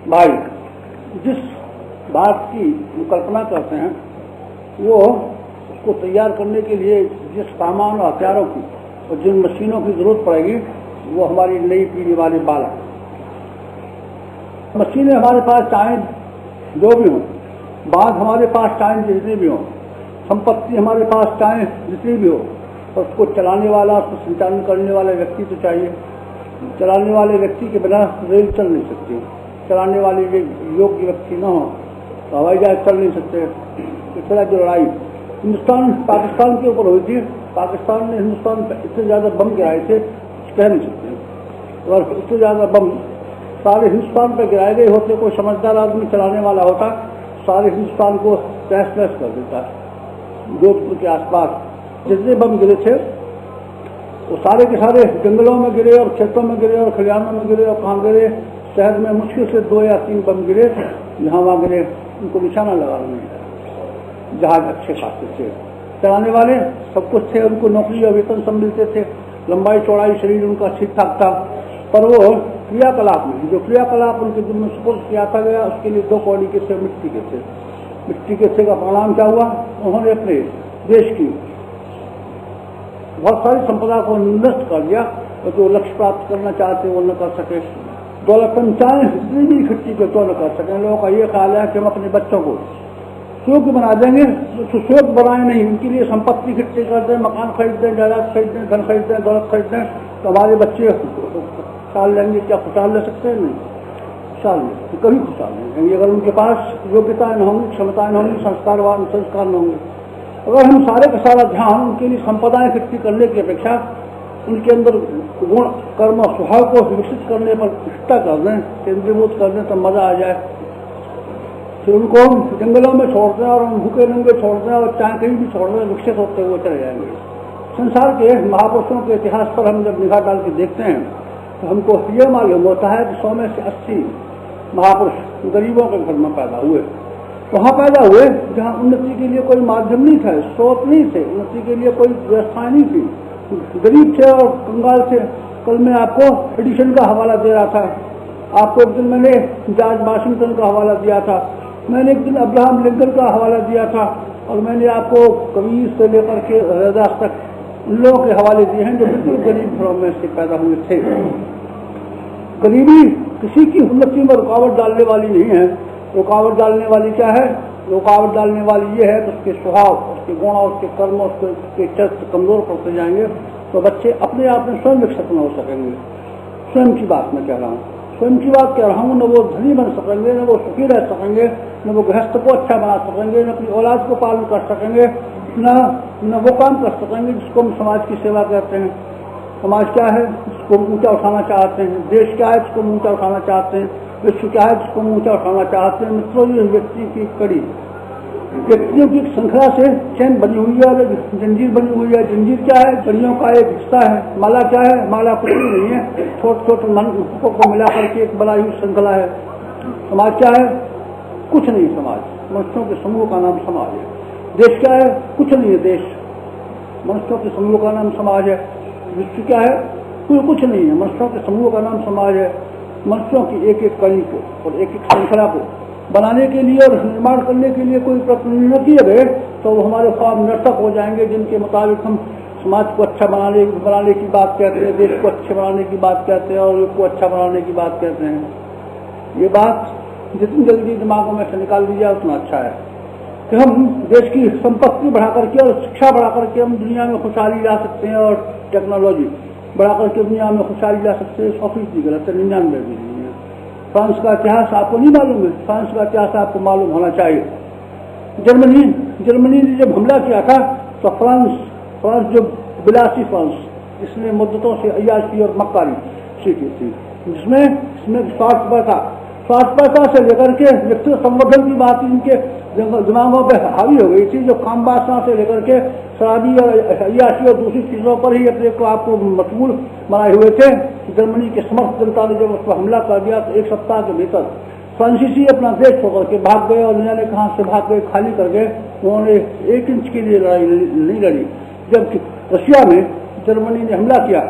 भाई जिस बात की कल्पना करते हैं वो उसको तैयार करने के लिए जिस सामान और हथियारों की और जिन मशीनों की जरूरत पड़ेगी वो हमारी नई पीढ़ी वाले बालक। मशीनें हमारे पास चाहे जो भी हों, बात हमारे पास चाहे जितनी भी हो, संपत्ति हमारे पास चाहे जितनी भी हो, और उसको चलाने वाला, उसको संचालन करने वाला व्यक्ति तो चाहिए। चलाने वाले व्यक्ति के बिना रेल चल नहीं सकती, चलाने वाले योग्य व्यक्ति न हो तो हवाई जहाज चल नहीं सकते। इस तरह की लड़ाई हिंदुस्तान पाकिस्तान के ऊपर हुई थी। पाकिस्तान ने हिंदुस्तान पर इतने ज्यादा बम गिराए थे कह नहीं सकते, और इतने ज्यादा बम सारे हिंदुस्तान पर गिराए गए होते, कोई समझदार आदमी चलाने वाला होता सारे हिंदुस्तान को तहस नहस कर देता। जोधपुर के आसपास जितने बम गिरे थे वो सारे के सारे जंगलों में गिरे और खेतों में गिरे और खलिहानों में गिरे और कहाँ गिरे, शहर में मुश्किल से 2 या 3 बम गिरे, जहाँ वहाँ गिरे उनको निशाना लगा नहीं। जहाज अच्छे खासे थे, चलाने वाले सब कुछ थे, उनको नौकरी और वेतन सब मिलते थे, लंबाई चौड़ाई शरीर उनका ठीक ठाक था। पर वो क्रियाकलाप में जो क्रियाकलाप उनके दिल में सुपुर्द किया था गया उसके लिए 2 कौड़ी के थे, मिट्टी के थे। मिट्टी के थे का परिणाम क्या हुआ, उन्होंने अपने देश की बहुत सारी संपदा को नष्ट कर दिया और जो लक्ष्य प्राप्त करना चाहते वो न कर सके। दौलत चाहे जितनी भी इकट्ठी के तो न कर सके। लोगों का ये ख्याल है कि हम अपने बच्चों को सुयोग बना देंगे, सुयोग बनाए नहीं, उनके लिए संपत्ति इकट्ठी कर दें, मकान खरीद दें, जायदाद खरीद दें, धन खरीद दें, दौलत खरीद दें तो हमारे बच्चे खुशहाल लेंगे। क्या खुशहाल ले सकते हैं? नहीं, खुशहाल नहीं, तो कभी खुशहाल नहीं लेंगे अगर उनके पास योग्यताएं न होंगी, क्षमताएं न होंगी, संस्कार न होंगे। अगर हम सारे का सारा ध्यान उनके लिए संपदाएं इकट्ठी करने की अपेक्षा उनके अंदर गुण, कर्म और स्वभाव को विकसित करने पर इकट्ठा कर दें, केंद्रीभूत कर दें तो मजा आ जाए। फिर उनको हम जंगलों में छोड़ दें और हम भूखे नंगे छोड़ दें और चाहे कहीं भी छोड़ दें, विकसित होते हुए चले जाएंगे। संसार के महापुरुषों के इतिहास पर हम जब निगाह डाल के देखते हैं तो हमको ये मालूम होता है कि 100 में से 80 महापुरुष गरीबों के घर में पैदा हुए। वहां पैदा हुए जहां उन्नति के लिए कोई माध्यम नहीं था, स्रोत नहीं थे, उन्नति के लिए कोई व्यवस्था नहीं थी, गरीब थे और कंगाल थे। कल मैं आपको एडिशन का हवाला दे रहा था, आपको एक दिन मैंने जॉर्ज वाशिंगटन का हवाला दिया था, मैंने एक दिन अब्राहम लिंकन का हवाला दिया था, और मैंने आपको कबीर से लेकर के रैदास तक उन लोगों के हवाले दिए हैं जो बिल्कुल गरीब घरों में से पैदा हुए थे। गरीबी किसी की उन्नति में रुकावट डालने वाली नहीं है। रुकावट डालने वाली क्या है? रुकावट डालने वाली ये है कि उसके स्वभाव, उसके गुण, उसके कर्म, उसके चरित्र कमजोर पड़ते जाएंगे तो बच्चे अपने आप में स्वयं विकसित न हो सकेंगे। स्वयं की बात मैं कह रहा हूँ, स्वयं की बात कह रहा हूँ। न वो धनी बन सकेंगे, न वो सुखी रह सकेंगे, न वो गृहस्थ को अच्छा बना सकेंगे, न अपनी औलाद को पालन कर सकेंगे, न वो काम कर सकेंगे जिसको हम समाज की सेवा कहते हैं। समाज क्या है? जिसको ऊंचा उठाना चाहते हैं। देश क्या है? जिसको ऊंचा उठाना चाहते हैं। विश्व क्या है? जिसको ऊंचा उठाना चाहते हैं। मित्रों, ये व्यक्ति की कड़ी, व्यक्तियों की श्रृंखला से चैन बनी हुई है और जंजीर बनी हुई है। जंजीर क्या है? कड़ियों का एक हिस्सा है। माला क्या है? माला कुछ भी नहीं है, छोटे छोटे मनों को मिला करके एक बनाई हुई श्रृंखला है। समाज क्या है? कुछ नहीं। समाज मनुष्यों के समूह का नाम समाज है। देश क्या है? कुछ नहीं है। देश मनुष्यों के समूह का नाम समाज है। विश्व क्या है? कोई कुछ नहीं है, मनुष्यों के समूह का नाम समाज है। मनुष्यों की एक एक कड़ी को और एक एक श्रृंखला को बनाने के लिए और निर्माण करने के लिए कोई प्रयत्न न किए गए तो वो हमारे ख्वाब निरर्थक हो जाएंगे, जिनके मुताबिक हम समाज को अच्छा बनाने की बात कहते हैं, देश को अच्छे बनाने की बात कहते हैं और युग को अच्छा बनाने की बात कहते हैं। ये बात जितनी जल्दी दिमागों में से निकाल दी जाए उतना अच्छा है कि हम देश की संपत्ति बढ़ा करके और शिक्षा बढ़ा करके हम दुनिया में खुशहाली ला सकते हैं, और टेक्नोलॉजी बढ़ा करके दुनिया में खुशहाली ला सकते हैं। 100% गलत है, 99 भी नहीं है। फ्रांस का इतिहास आपको नहीं मालूम है? फ्रांस का इतिहास आपको मालूम होना चाहिए। जर्मनी ने जब हमला किया था तो फ्रांस जो विलासी फ्रांस, इसने मुद्दतों से अय्याशी और मक्कारी सीखी थी, जिसमें स्वार्थ पैसा से लेकर के व्यक्तिगत संवर्धन की बात इनके दिमागों पे हावी हो गई थी, जो काम वासना से लेकर के शराबी और अय्याशी और दूसरी चीजों पर ही अपने को आपको मशगूल बनाए हुए थे। जर्मनी के समर्थ जनता ने जब उस पर हमला कर दिया तो 1 सप्ताह के भीतर फ्रांसीसी अपना देश छोड़ के भाग गए, और जाने कहाँ से भाग गए, खाली कर गए। उन्होंने 1 इंच के लिए लड़ाई नहीं लड़ी। जब रशिया में जर्मनी ने हमला किया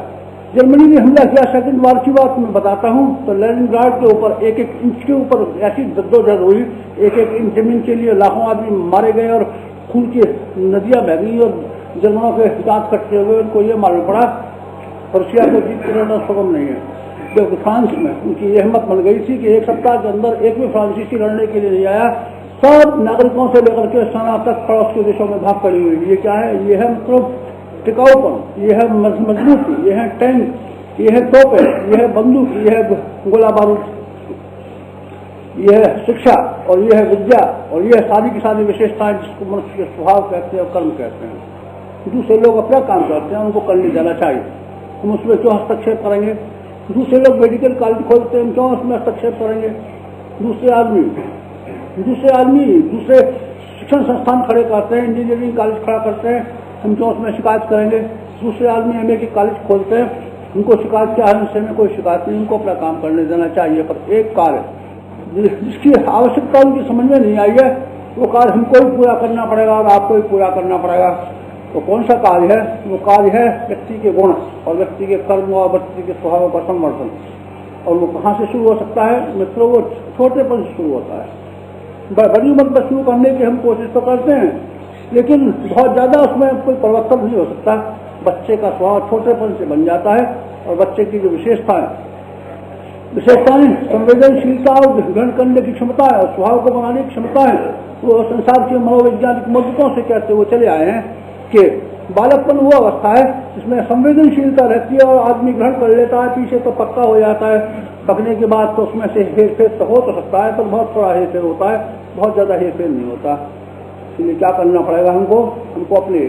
जर्मनी ने हमला किया, सेकंड वार की बात मैं बताता हूँ, तो लेनिनग्राड के ऊपर एक एक इंच के ऊपर ऐसी जद्दोजहद हुई, एक एक इंच जमीन के लिए लाखों आदमी मारे गए और खून की नदियां बह गई और जर्मनों के दांत कटते हुए उनको ये मालूम पड़ा रशिया को जीत करना सुगम नहीं है। जबकि फ्रांस में उनकी ये हिम्मत बन गई थी कि एक सप्ताह के अंदर एक भी फ्रांसीसी लड़ने के लिए नहीं आया, सब नागरिकों से लेकर के सेना तक पड़ोस के देशों में भाग पड़ी हुई। ये क्या है? ये है मतलब टिकाऊपन, ये है मजबूती, ये है टैंक, ये है तोपे, ये है बंदूक, ये है गोला बारूद, ये है शिक्षा और ये है विद्या और ये सारी की सारी विशेषताएं जिसको मनुष्य के स्वभाव कहते हैं और कर्म कहते हैं। दूसरे लोग अपना काम करते हैं, उनको करने देना चाहिए, हम उसमें क्यों हस्तक्षेप करेंगे? दूसरे लोग मेडिकल कॉलेज खोलते हैं, हम क्यों उसमें हस्तक्षेप करेंगे? दूसरे आदमी दूसरे शिक्षण संस्थान खड़े करते हैं, इंजीनियरिंग कॉलेज खड़ा करते हैं, हम क्यों उसमें शिकायत करेंगे? दूसरे आदमी एमए के कॉलेज खोलते हैं, उनको शिकायत क्या है? उससे में कोई शिकायत नहीं, उनको अपना काम करने देना चाहिए। पर एक कार्य जिसकी आवश्यकता उनकी समझ में नहीं आई है, वो कार्य हमको ही पूरा करना पड़ेगा और आपको ही पूरा करना पड़ेगा। तो कौन सा कार्य है? वो कार्य है व्यक्ति के गुण और व्यक्ति के कर्म और व्यक्ति के स्वभाव का संवर्धन। और वो कहाँ से शुरू हो सकता है मित्रों? वो छोटेपन से शुरू होता है। बड़ी उम्र में शुरू करने की हम कोशिश तो करते हैं, लेकिन बहुत ज्यादा उसमें कोई परिवर्तन नहीं हो सकता। बच्चे का स्वभाव छोटेपन से बन जाता है और बच्चे की जो विशेषताएं संवेदनशीलता और ग्रहण करने की क्षमता है और स्वभाव को बनाने की क्षमता है, वो संसार के मनोवैज्ञानिक मददों से कहते हुए चले आए हैं कि बालकपन वो अवस्था है जिसमें संवेदनशीलता रहती है और आदमी ग्रहण कर लेता है, पीछे तो पक्का हो जाता है। पकने के बाद तो उसमें से हेरफेर तो हो तो सकता है, पर बहुत थोड़ा हेरफेर होता है, बहुत ज्यादा हेरफेर नहीं होता। इसलिए क्या करना पड़ेगा हमको अपने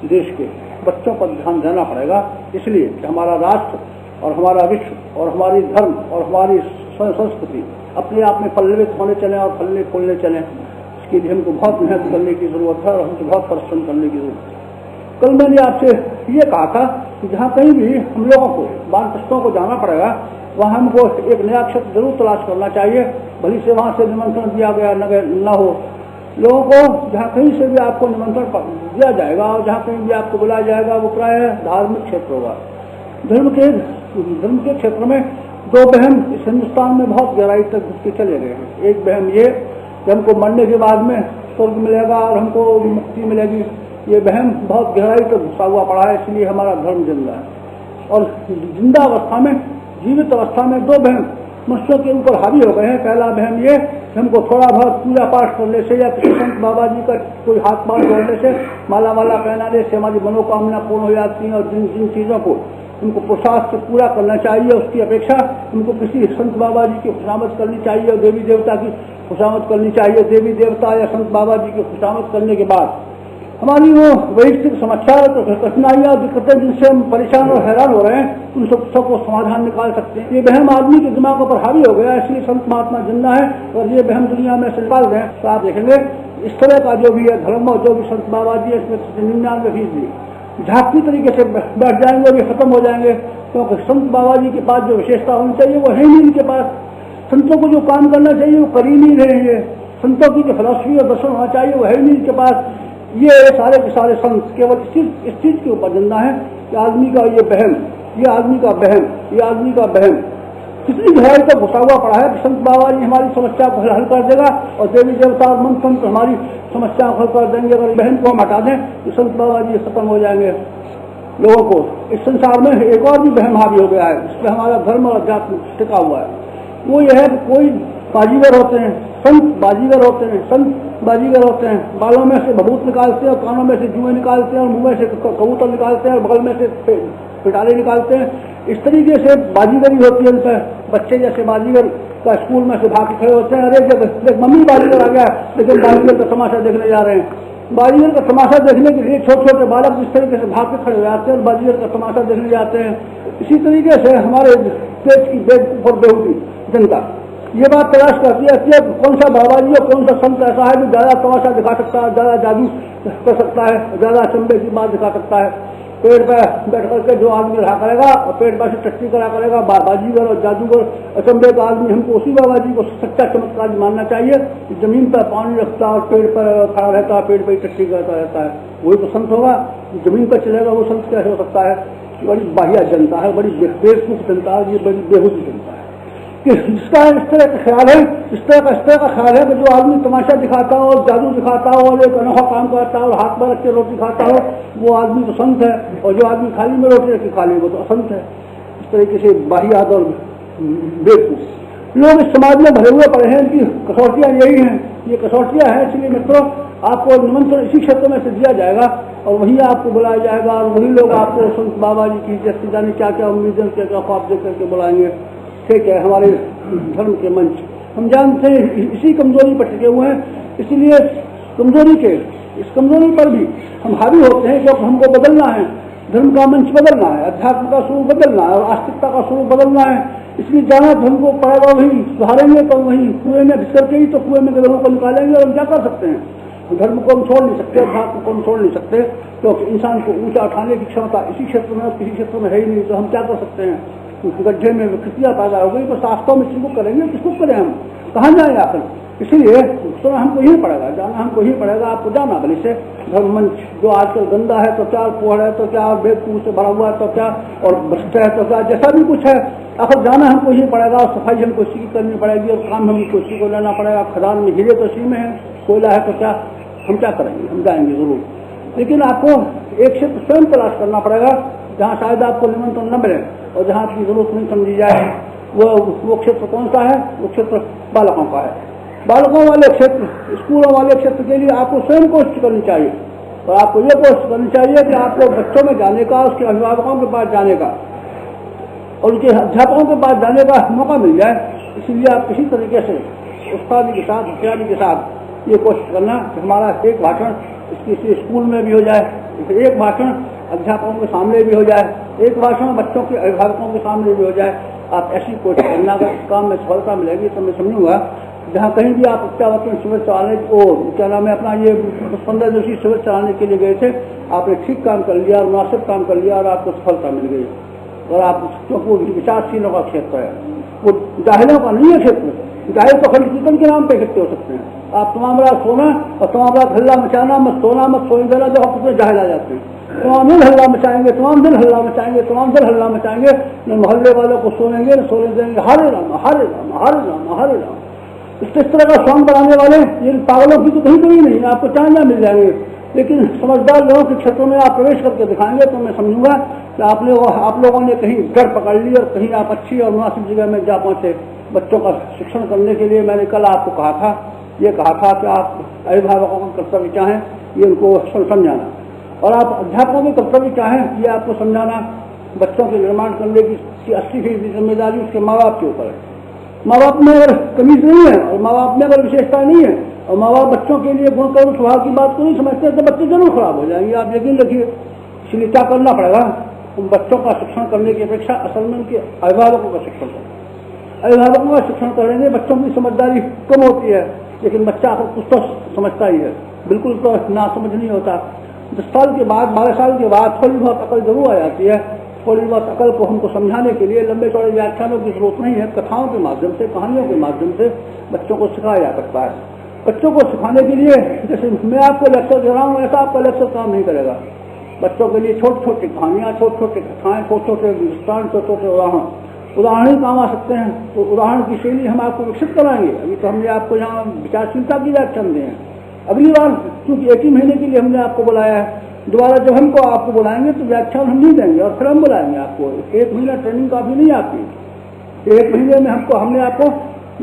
देश के बच्चों पर ध्यान देना पड़ेगा, इसलिए कि हमारा राष्ट्र और हमारा विश्व और हमारी धर्म और हमारी संस्कृति अपने आप में पल्लवित होने चले और फलने फूलने चले। इसके लिए हमको बहुत मेहनत करने की जरूरत है और हमको बहुत परिश्रम करने की जरूरत है। कल मैंने आपसे ये कहा था कि जहाँ कहीं भी हम लोगों को वानप्रस्थों को जाना पड़ेगा, वहाँ हमको एक नया क्षेत्र जरूर तलाश करना चाहिए, भली से वहाँ से निमंत्रण दिया गया न हो। लोगों को जहाँ कहीं से भी आपको निमंत्रण दिया जाएगा और जहाँ कहीं भी आपको बुलाया जाएगा वो प्राय धार्मिक क्षेत्र होगा। धर्म के क्षेत्र में दो बहम इस हिंदुस्तान में बहुत गहराई तक घुस के चले गए हैं। एक बहम ये कि हमको मरने के बाद में स्वर्ग मिलेगा और हमको मुक्ति मिलेगी, ये बहम बहुत गहराई तक घुसा हुआ पड़ा है, इसलिए हमारा धर्म जिंदा है। और जिंदा अवस्था में, जीवित अवस्था में दो बहम मनुष्यों के ऊपर हावी हो गए हैं। पहला बहम ये कि हमको थोड़ा बहुत पूजा पाठ करने से या किसी संत बाबा जी का कोई हाथ पाथ जोड़ने से, माला वाला पहनाने से हमारी मनोकामना पूर्ण हो जाती है और जिन जिन चीजों को उनको पुरुषार्थ से पूरा करना चाहिए उसकी अपेक्षा उनको किसी संत बाबा जी की खुशामद करनी चाहिए और देवी देवता की खुशामद करनी चाहिए। देवी देवता या संत बाबा जी की खुशामद करने के बाद हमारी वो वैयक्तिक समस्या कठिनाइयां दिक्कतें जिनसे हम परेशान और हैरान हो रहे हैं, उन सबको समाधान निकाल सकते हैं। ये बहम आदमी के दिमागों पर हावी हो गया, इसलिए संत महात्मा जिंदा है और ये बहम दुनिया में से निकाल रहे हैं। तो आप देखेंगे इस तरह का जो भी है धर्म और जो भी संत बाबा जी है, इसमें 99% झांकी तरीके से बैठ जाएंगे और ये खत्म हो जाएंगे, क्योंकि संत बाबा जी के पास जो विशेषता होनी चाहिए वो है नहीं इनके पास। संतों को जो काम करना चाहिए वो कर ही नहीं रहे हैं। संतों की जो फिलॉसफी और दर्शन होना चाहिए वो है ही नहीं इनके पास। ये सारे के सारे संत केवल इस चीज के ऊपर जिंदा है कि आदमी का ये बहम, ये आदमी का बहम, ये आदमी का बहम कितनी गहराई तक घुसा हुआ पड़ा है कि संत बाबा जी हमारी समस्या को हल कर देगा और देवी देवता और मंत्र संत हमारी समस्या को हल कर देंगे। अगर बहन को हम हटा दें तो संत बाबा जी खत्म हो जाएंगे। लोगों को इस संसार में एक और भी बहम हावी हो गया है जिसमें हमारा धर्म और अध्यात्म टिका हुआ है। वो यह है कि कोई बाजीगर होते हैं, संत बाजीगर होते हैं, संत बाजीगर होते हैं, बालों में से भभूत निकालते हैं और कानों में से जुए निकालते हैं और मुंह में से कबूतर निकालते हैं और बगल में से पिटाले निकालते हैं। इस तरीके से बाजीगरी होती है उनका। बच्चे जैसे बाजीगर का स्कूल में से भाग खड़े होते हैं, अरे जब मम्मी बाजीगर आ गया, लेकिन बाजीगर का तमाशा देखने जा रहे हैं। बाजीगर का तमाशा देखने के लिए छोटे छोटे बालक जिस तरीके से भाग के खड़े हो जाते हैं और बाजीगर का तमाशा देखने जाते हैं, इसी तरीके से हमारे पेट की बेद ऊपर बेहूदी जनता ये बात तलाश करती है कि कौन सा बाबा जी और कौन सा संत ऐसा है जो ज्यादा तमाशा दिखा सकता है, ज्यादा जादू कर सकता है, ज्यादा चंबे की बात दिखा सकता है। पेड़ पर बैठ करके जो आदमी रहा करेगा और पेड़ पर से टट्टी करा करेगा, बाजीगर और जादूगर अचंबे का आदमी, हमको उसी बाबा जी को सच्चा चमत्कार मानना चाहिए। जमीन पर पानी रखता और पेड़ पर खड़ा रहता है, पेड़ पर टट्टी करता रहता है, वही तो संत होगा। जमीन पर चलेगा वो संत कैसे हो सकता है? बड़ी बाह्य जनता है, बड़ी बेवकूफ जनता है, ये बड़ी बेहूदी जनता है कि जिसका इस तरह का ख्याल है, इस तरह का ख्याल है कि जो आदमी तमाशा दिखाता हो और जादू दिखाता हो और एक अनोखा काम करता हो और हाथ में रख के रोटी खाता हो, वो आदमी तो संत है, और जो आदमी खाली में रोटी रखी खा ले वो तो असंत है। इस तरीके से बाह्यात और बेवकूफ लोग इस समाज में भरे हुए पड़े हैं। इनकी कसौटियां यही हैं, ये कसौटियां हैं। इसलिए मित्रों, आपको निमंत्रण इसी क्षेत्र में से दिया जाएगा और वहीं आपको बुलाया जाएगा और वही लोग आपको संत बाबा जी की जैसे जाने क्या क्या उम्मीदें क्या क्या ख्वाब देख करके बुलाएंगे। ठीक है, हमारे धर्म के मंच हम जानते हैं इसी कमजोरी पर टिके हुए हैं, इसलिए इस कमजोरी पर भी हम हावी होते हैं क्योंकि हमको बदलना है, धर्म का मंच बदलना है, अध्यात्म का स्वरूप बदलना है और आस्तिकता का स्वरूप बदलना है। इसलिए जाना धर्म को पड़ेगा, वही सुधारेंगे तो वही कुएं में घिस करके ही तो कुएं में धर्म को निकालेंगे। और हम क्या कर सकते हैं? धर्म को हम छोड़ नहीं सकते, अध्यात्म को हम छोड़ नहीं सकते, क्योंकि इंसान को ऊंचा उठाने की क्षमता इसी क्षेत्र में और किसी क्षेत्र में है ही नहीं। तो हम क्या कर सकते हैं? गड्ढे में विकृतियां पैदा हो गई तो शास्त्रों में किसको करेंगे, किसको करें, हम कहाँ जाए आकर? इसलिए सुना हमको ही पड़ेगा, जाना हमको ही पड़ेगा। आपको जाना भले से धर्म मंच जो आजकल गंदा है तो क्या, पोहड़ है तो क्या, बेवकूफ से भरा हुआ है तो क्या, और भ्रष्ट है तो क्या, जैसा भी कुछ है आखिर जाना हमको ही पड़ेगा। और सफाई हमको इसी की करनी पड़ेगी और काम हमको इसी को लेना पड़ेगा। खदान में हीरे तो इसी में है, कोयला है तो क्या, हम क्या करेंगे? हम जाएंगे जरूर, लेकिन आपको एक क्षेत्र स्वयं तलाश करना पड़ेगा जहाँ शायद आपको निमंत्रण न मिले और जहाँ आपकी जरूरत नहीं समझी जाए। वो क्षेत्र कौन सा है? वो क्षेत्र बालकों का है। बालकों वाले क्षेत्र, स्कूलों वाले क्षेत्र के लिए आपको स्वयं कोशिश करनी चाहिए और आपको ये कोशिश करनी चाहिए कि आपको बच्चों में जाने का, उसके अभिभावकों के पास जाने का और उनके अध्यापकों के पास जाने का मौका मिल जाए। इसलिए आप किसी तरीके से उस्तादी के साथ, होशियारी के साथ ये कोशिश करना कि हमारा एक भाषण किसी स्कूल में भी हो जाए, एक भाषण अध्यापकों के सामने भी हो जाए, एक भाषण बच्चों के अभिभावकों के सामने भी हो जाए। आप ऐसी कोशिश करना, अगर इस काम में सफलता मिलेगी तो मैं समझूंगा जहाँ कहीं भी आप प्रत्यावर्तन शिविर चलाने को क्या नाम है अपना ये 15 दिवसीय शिविर चलाने के लिए गए थे, आपने ठीक काम कर लिया और मुनासिब काम कर लिया और आपको सफलता मिल गई। और आप, क्योंकि वो विचारशीलों का क्षेत्र है, वो जाहिलों का नहीं है क्षेत्र। जाहिल तो खाली कीर्तन के नाम पे इकट्ठे हो सकते हैं। आप तमाम रात सोना और तमाम रात हल्ला मचाना, मत सोना मत सोने देना, जब आप उसमें जाहिल आ जाते हैं। तमाम दिन हल्ला मचाएंगे, तमाम दिन हल्ला मचाएंगे, तमाम दिन हल्ला मचाएंगे, न मोहल्ले वालों को सोनेंगे न सोने देंगे। हरे राम हरे राम हरे राम हरे राम। इस तरह का सॉन्ग बनाने वाले ये पागलों की तो कहीं कहीं नहीं, आपको चांदा मिल जाएंगे। लेकिन समझदार लोगों के क्षेत्रों में आप प्रवेश करके दिखाएंगे तो मैं समझूंगा कि आप लोगों ने कहीं गढ़ पकड़ ली और कहीं आप अच्छी और मुनासिब जगह में जा पहुंचे। बच्चों का शिक्षण करने के लिए मैंने कल आपको कहा था कि आप अभिभावकों का कर्तव्य क्या है ये उनको समझाना, और आप अध्यापकों के कर्तव्य क्या है ये आपको समझाना। बच्चों के निर्माण करने की 80% जिम्मेदारी उसके माँ बाप के ऊपर है। माँ बाप में अगर कमीज नहीं है और माँ बाप में अगर विशेषता नहीं है और माँ बाप बच्चों के लिए गुण कर्म स्वभाव की बात को नहीं समझते तो बच्चे जरूर खराब हो जाएंगे, आप यकीन रखिए। इसलिए क्या करना पड़ेगा? उन बच्चों का शिक्षण करने की अपेक्षा असल में उनके अभिभावकों का शिक्षण करें। अभिभावकों का शिक्षण करेंगे, बच्चों की समझदारी कम होती है, लेकिन बच्चा कुछ तो समझता ही है, बिल्कुल तो ना समझ नहीं होता। 10 साल के बाद 12 साल के बाद थोड़ी बहुत अकल जरूर आ जाती है। थोड़ी बहुत अकल को हमको समझाने के लिए लंबे चौड़े व्याख्यानों की जरूरत नहीं है, कथाओं के माध्यम से, कहानियों के माध्यम से बच्चों को सिखाया जा सकता है। बच्चों को सिखाने के लिए जैसे मैं आपको लेक्चर दे रहा हूँ ऐसा आपका लेक्चर काम नहीं करेगा। बच्चों के लिए छोटी छोटी कहानियाँ, छोटे छोटे कथाएं, छोटे छोटे दृष्टांत, छोटे छोटे उदाहरण ही काम आ सकते हैं। तो उदाहरण की शैली हम आपको विकसित कराएंगे। अभी तो हमने आपको यहाँ विचारशीलता की व्याख्यान दिए हैं। अगली बार क्योंकि एक ही महीने के लिए हमने आपको बुलाया है, दोबारा जब हमको आपको बुलाएंगे तो व्याख्यान हम नहीं देंगे और फिर हम बुलाएंगे आपको। 1 महीना ट्रेनिंग काफी नहीं आपकी। 1 महीने में हमने आपको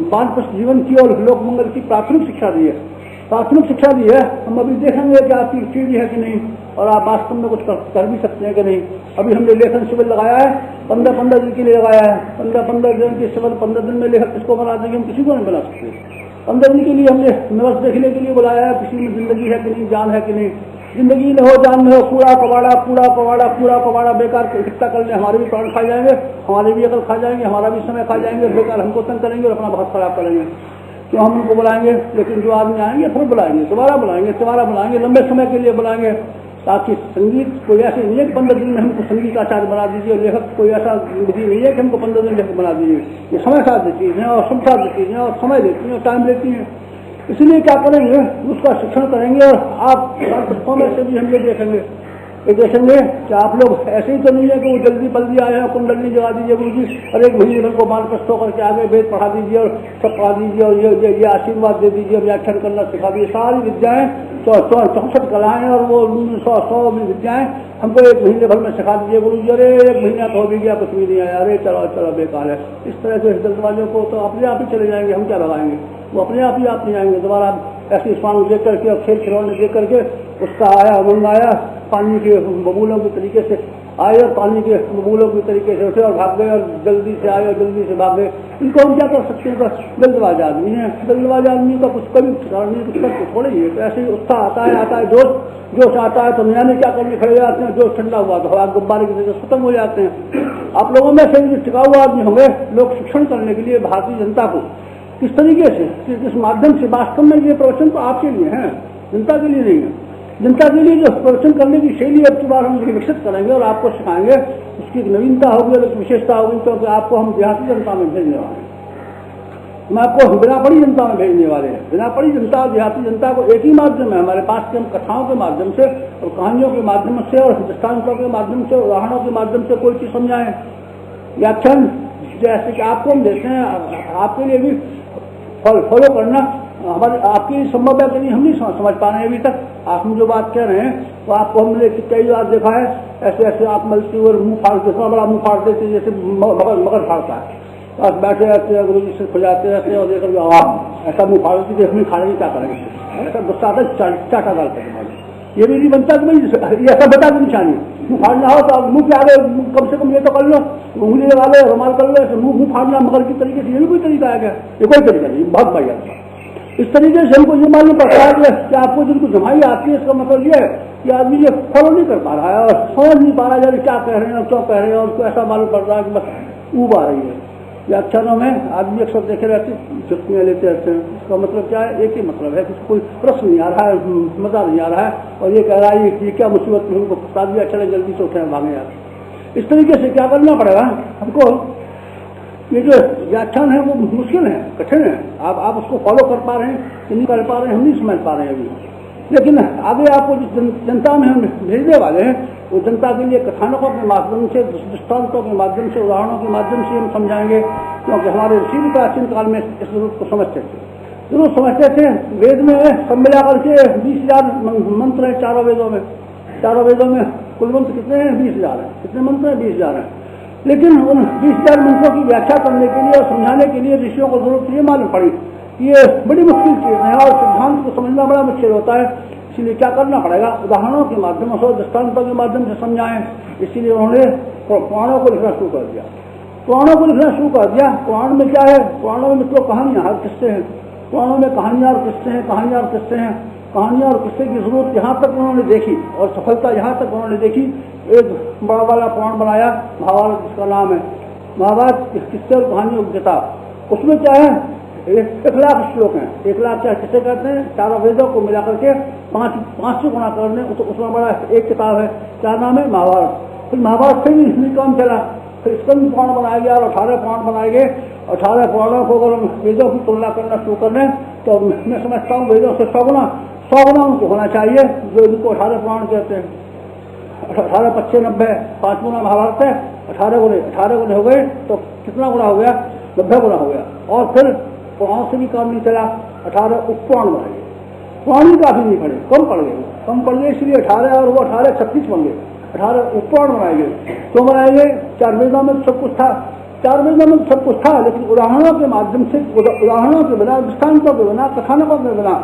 वानप्रस्थ जीवन की और लोक मंगल की प्राथमिक शिक्षा दी है। प्राथमिक शिक्षा दी है। हम अभी देखेंगे कि आपकी सीढ़ी है कि नहीं और आप वास्तव में कुछ कर भी सकते हैं कि नहीं। अभी हमने लेखन शिविर लगाया है, 15-15 दिन के लिए लगाया है। 15-15 दिन के शिविर 15 दिन में लेखक किसको बना देंगे? हम किसी को नहीं बना सकते। 15 दिन के लिए हमने नर्स देखने के लिए बुलाया है, किसी में जिंदगी है कि नहीं, जान है कि नहीं। जिंदगी न हो जान में हो, कूड़ा कबाड़ा बेकार इकट्ठा कर ले, हमारे भी प्राण खा जाएंगे, हमारे भी अकल खा जाएंगे, हमारा भी समय खा जाएंगे, बेकार हमको तंग करेंगे और अपना बहुत खराब करेंगे। तो हम उनको बुलाएंगे, लेकिन जो आदमी आएंगे फिर बुलाएंगे, दोबारा बुलाएंगे, लंबे समय के लिए बुलाएंगे, ताकि संगीत कोई ऐसे नहीं है कि 15 दिन में हमको संगीत आचार्य बना दीजिए, लेखक कोई ऐसा विधि नहीं है कि हमको 15 दिन लेखक बना दीजिए। ये समय साध्य चीज है और संसाध्य चीज है और समय लेती है और टाइम लेती है। इसलिए क्या करेंगे, उसका शिक्षण करेंगे। और आप में से भी हम ये देखेंगे ये देखेंगे कि आप लोग ऐसे ही तो नहीं है कि वो जल्दी बल्दी आए हैं कुंडली जगा दीजिए गुरु जी और एक महीने भर को मानप्रस्थ होकर के आगे वेद पढ़ा दीजिए और सब पढ़ा दीजिए और ये आशीर्वाद दे दीजिए, व्याख्यान करना सिखा दीजिए। सारी विद्याएं 64 कलाएं और वो 100 विद्याएं हमको एक महीने भर में सिखा दीजिए गुरु जी। अरे एक महीना तो हो भी गया, कुछ भी नहीं आया, अरे चलो चलो बेकार है। इस तरह के जल्दबाजों को तो अपने आप ही चले जाएंगे, हम क्या लगाएंगे, वो अपने आप ही आप नहीं आएंगे। दोबारा ऐसी स्वांग देख करके और खेल खिलौने देख करके उसका आया उमंग आया, पानी के बबूलों के तरीके से आए और पानी के बबूलों के तरीके से उठे और भाग गए और जल्दी से आए और जल्दी से भाग गए। इनको हम क्या कर सकते हैं? जल्दबाज आदमी है, जल्दबाज आदमी का कुछ कभी ठिकाना नहीं, कुछ कर थोड़ा ही है। तो ऐसे ही उत्साह आता है जोश आता है तो नया ने क्या करने खड़े जाते हैं, जोश ठंडा हुआ तो हवा गुब्बारे की तरह खत्म हो जाते हैं। आप लोगों में से जो टिकाऊ आदमी होंगे, लोग शिक्षण करने के लिए भारतीय जनता को किस तरीके से, किस माध्यम से, वास्तव में ये प्रवचन तो आपके लिए है, जनता के लिए नहीं है। जनता के लिए जो प्रवचन करने की शैली अब की बार हम विकसित करेंगे और आपको सिखाएंगे, उसकी एक नवीनता होगी और एक विशेषता होगी, क्योंकि आपको हम देहाती जनता में भेजने वाले हैं। हम आपको बिना पढ़ी जनता में भेजने वाले हैं। बिना पढ़ी जनता और देहाती जनता को एक ही माध्यम है हमारे पास कि हम कथाओं के माध्यम से और कहानियों के माध्यम से और दृष्टांतों के माध्यम से, उदाहरणों के माध्यम से कोई चीज समझाएं। व्याख्यान जैसे कि आपको हम देते हैं, आपके लिए भी फॉलो करना हमारे आपकी संभव है कि नहीं हम नहीं समझ पा रहे हैं अभी तक। आप हम जो बात कह रहे हैं तो आपको हमने कई बार देखा है, ऐसे ऐसे आप मलती और मुंह फाड़ देते, बड़ा मुंह फाड़ देते जैसे मगर फाड़ता है। बस बैठे रहते हैं, गुरु जी से खुजाते रहते हैं और देखकर आवाज ऐसा मुंह फाड़ देती देखने खाने क्या करेंगे, ऐसा गुस्सा आता है, चाटा डालते हैं। ये भी नहीं बनता कि भाई ये ऐसा बता दो निशानी, मुंह फाड़ना हो तो मुंह के आगे कम से कम ये तो कर लो, उंगली लगा लो, रुमाल कर लो, मुंह फाड़ना मगर की तरीके से ये भी कोई तरीका है क्या? ये कोई तरीका नहीं, बहुत बढ़िया। इस तरीके से हमको ये मालूम पड़ता है कि आपको जिनको जमाई आती है, इसका मतलब ये है कि आदमी ये फॉलो नहीं कर पा रहा है और समझ नहीं पा रहा है क्या कह रहे हैं और क्यों कह रहे हैं, और उसको ऐसा मालूम पड़ रहा है कि बस ऊब आ रही है। व्याख्यानों में आदमी अक्सर देखे रहते चुटकियाँ लेते रहते हैं। इसका मतलब क्या है? एक ही मतलब है कि कोई प्रश्न नहीं आ रहा है, मजा नहीं आ रहा है और ये कह रहा है ये क्या मुसीबत में हमको फंसा दिया, चले जल्दी से उठे भागे यार। इस तरीके से क्या करना पड़ेगा हमको? ये जो व्याख्यान है वो मुश्किल है, कठिन है। आप उसको फॉलो कर पा रहे हैं कि नहीं कर पा रहे हैं, हम नहीं समझ पा रहे हैं अभी। लेकिन आगे आपको जिस जनता में हम भेजने वाले हैं वो जनता के लिए कथानकों के माध्यम से, दृष्टांतों के माध्यम से, उदाहरणों के माध्यम से हम समझाएंगे। क्योंकि हमारे ऋषि भी प्राचीन काल में इस जरूरत को समझते थे, जरूर समझते थे। वेद में सब मिला करके 20,000 मंत्र है चारों वेदों में। चारों वेदों में कुल मंत्र कितने हैं? 20,000 है। कितने मंत्र हैं? 20,000 है। लेकिन उन 20,000 मंत्रों की व्याख्या करने के लिए और समझाने के लिए ऋषियों को जरूरत ये मालूम पड़ी कि ये बड़ी मुश्किल चीज है और सिद्धांत को समझना बड़ा मुश्किल होता है। इसलिए क्या करना पड़ेगा? उदाहरणों के माध्यम से, दृष्टांतों के माध्यम से समझाएं। इसीलिए उन्होंने पुराणों को लिखना शुरू कर दिया। पुराणों को लिखना शुरू कर दिया। पुराण में क्या है? पुराणों में तो कहानियां, हर किस्से हैं। पुराणों में कहानियां और किस्से हैं, कहानियां और किस्से हैं। कहानियां और किस्से की जरूरत यहाँ तक उन्होंने देखी और सफलता यहाँ तक उन्होंने देखी। एक बड़ा वाला पुराण बनाया महाभारत, जिसका नाम है महाभारत किस्से और कहानियों की किताब। उसमें क्या है? 1,00,000 श्लोक हैं। 1,00,000 क्या किसे कहते हैं? चारों वेदों को मिला करके 5 से गुणा करने उसमें बड़ा एक किताब है। क्या नाम है? महाभारत। फिर महाभारत से भी नहीं काम चला, फिर स्कंद पुराण बनाया गया और 18 पुराण बनाए गए। 18 पुराणों को अगर हम वेदों की तुलना करना शुरू कर लें तो मैं समझता हूँ वेदों से 100 गुना उनको होना चाहिए, जो इनको 18 पुराण कहते हैं। 18 25 90, 5 गुना महाभारत है। 18 गुणे हो गए तो कितना गुना हो गया? 90 गुना हो गया। और फिर पुराण से भी काम नहीं चला, 18 उपपुराण बनाए। पुराण भी काफी नहीं पड़े, कम पड़ गए, इसलिए 18 और वो 18 36 बन गए। 18 उपपुराण बनाए गए। क्यों बनाए गए? 4 वेदों में सब कुछ था, 4 वेदों में सब कुछ था, लेकिन उदाहरणों के माध्यम से, उदाहरणों के बिना, दृष्टांतों के बिना, कथानकों के बिना,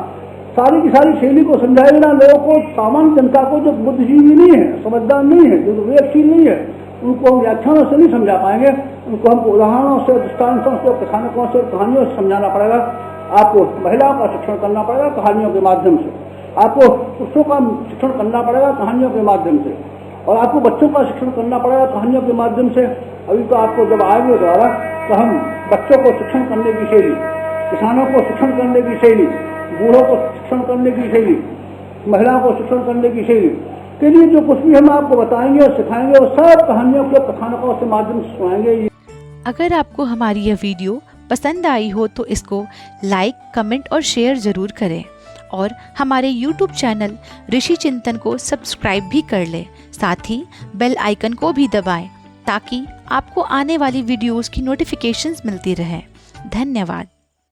सारी की सारी शैली को समझाए बिना लोगों को, सामान्य जनता को जो बुद्धिजीवी नहीं है, समझदार नहीं है, जो विवेकशील नहीं है, उनको हम व्याख्यानों से नहीं समझा पाएंगे। उनको हमको उदाहरणों से, दृष्टांतों से, कथानकों से, कहानियों से समझाना पड़ेगा। आपको महिलाओं का शिक्षण करना पड़ेगा कहानियों के माध्यम से। आपको पुरुषों का शिक्षण करना पड़ेगा कहानियों के माध्यम से। और आपको बच्चों का शिक्षण करना पड़ेगा कहानियों के माध्यम से। अभी तो आपको जब आएंगे द्वारा तो हम बच्चों को शिक्षण करने की शैली, किसानों को शिक्षण करने की शैली, बूढ़ों को शिक्षण करने की शैली, महिलाओं को शिक्षण करने की शैली के लिए जो कुछ भी हम आपको बताएंगे और सिखाएंगे, वो सब कहानियों के कथानकों से माध्यम से सुनाएंगे। अगर आपको हमारी यह वीडियो पसंद आई हो तो इसको लाइक, कमेंट और शेयर जरूर करें और हमारे YouTube चैनल ऋषि चिंतन को सब्सक्राइब भी कर लें। साथ ही बेल आइकन को भी दबाएं ताकि आपको आने वाली वीडियोस की नोटिफिकेशंस मिलती रहे। धन्यवाद।